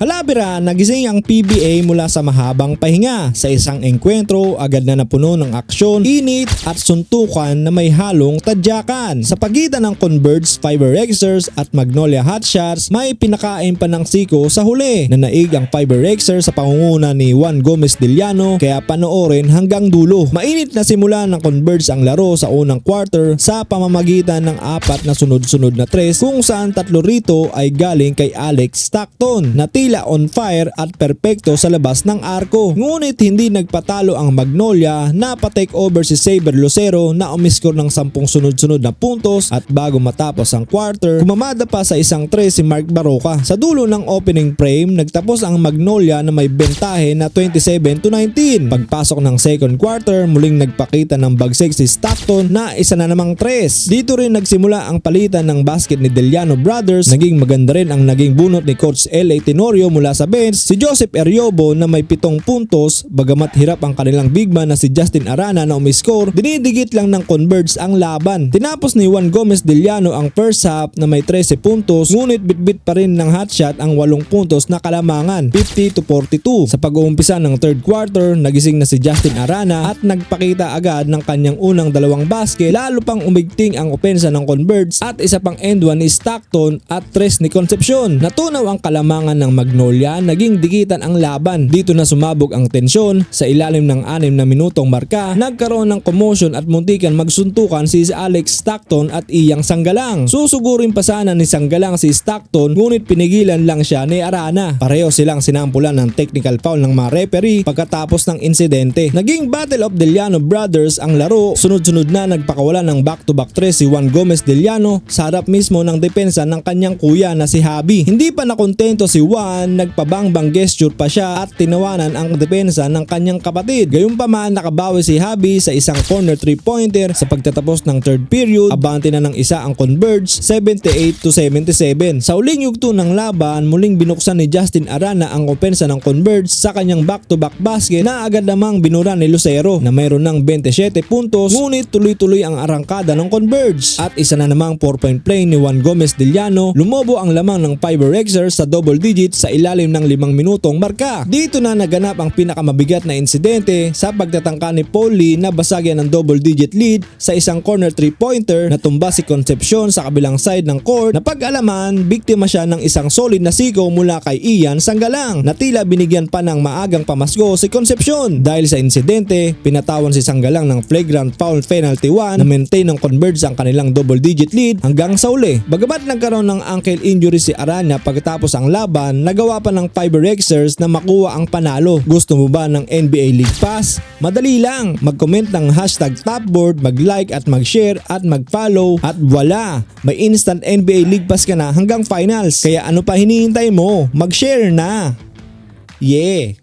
Halabira, nagising ang PBA mula sa mahabang pahinga. Sa isang engkwentro, agad na napuno ng aksyon, init at suntukan na may halong tadyakan. Sa pagitan ng Converge Fiber Rexers at Magnolia Hotshots, may pinakain pa ng siko sa huli. Nanaig ang Fiber Rexers sa pangunguna ni Juan Gomez Diliano, kaya panoorin hanggang dulo. Mainit na simula ng Converge ang laro sa unang quarter sa pamamagitan ng 4 na sunod-sunod na tres, kung saan 3 rito ay galing kay Alex Stockton na tila on fire at perpekto sa labas ng arko. Ngunit hindi nagpatalo ang Magnolia na pa-take over si Saber Lucero na umiskor ng 10 sunod-sunod na puntos, at bago matapos ang quarter, kumamada pa sa isang tres si Mark Baroka. Sa dulo ng opening frame, nagtapos ang Magnolia na may bentahe na 27-19. Pagpasok ng second quarter, muling nagpakita ng bagsik si Stockton na isa na namang tres. Dito rin nagsimula ang palitan ng basket ni Diliano Brothers. Naging maganda rin ang naging bunot ni Coach L.A. Tenorio mula sa bench. Si Joseph Eriobo na may 7 puntos, bagamat hirap ang kanilang big man na si Justin Arana na umiskor, dinidigit lang ng Converge ang laban. Tinapos ni Juan Gomez Diliano ang first half na may 13 puntos, ngunit bitbit pa rin ng hotshot ang 8 puntos na kalamangan, 50-42. Sa pag-uumpisa ng third quarter, nagising na si Justin Arana at nagpakita agad ng kanyang unang 2 basket, lalo pang umigting ang opensa ng Converge at isa pang end one ni Stockton at 3 ni Concepcion. Natunaw ang kalamangan ng Magnolia, naging digitan ang laban. Dito na sumabog ang tensyon. Sa ilalim ng 6 na minutong marka, nagkaroon ng commotion at muntikan magsuntukan si Alex Stockton at Iyang Sanggalang. Susugurin pa sana ni Sanggalang si Stockton, ngunit pinigilan lang siya ni Arana. Pareho silang sinampulan ng technical foul ng mga referee pagkatapos ng insidente. Naging Battle of Diliano Brothers ang laro. Sunod-sunod na nagpakawala ng back-to-back 3 si Juan Gomez Diliano sa harap mismo ng depensa ng kanyang kuya na si Javi. Hindi pa nakontento si Juan, nagpabangbang gesture pa siya at tinawanan ang depensa ng kanyang kapatid. Gayunpaman, nakabawi si Javi sa isang corner 3-pointer sa pagtatapos ng third period. Abante na ng isa ang Converge, 78-77. Sa uling yugto ng laban, muling binuksan ni Justin Arana ang opensa ng Converge sa kanyang back-to-back basket na agad namang binura ni Lucero na mayroon ng 27 puntos, ngunit tuloy-tuloy ang arangkada ng Converge. At isa na namang 4-point play ni Juan Gomez Diliano, lumobo ang lamang ng Fiber Rexers sa double digits sa ilalim ng 5 minutong marka. Dito na naganap ang pinakamabigat na insidente sa pagtatangka ni Paul Lee na basagyan ng double digit lead sa isang corner 3-pointer na tumba si Concepcion sa kabilang side ng court. Napag-alaman, biktima siya ng isang solid na sigaw mula kay Ian Sanggalang na tila binigyan pa ng maagang pamasko si Concepcion. Dahil sa insidente, pinatawan si Sanggalang ng flagrant foul penalty 1 na maintain ng Converge ang kanilang double digit lead hanggang sa uli. Bagamat nagkaroon ng ankle injury si Arana pagkatapos ang laban, nagawa pa ng Fiber Rexers na makuha ang panalo. Gusto mo ba ng NBA League Pass? Madali lang, mag-comment ng #Topboard, mag-like at mag-share at mag-follow, at voila! May instant NBA League Pass ka na hanggang finals. Kaya ano pa hinihintay mo? Mag-share na! Yeah!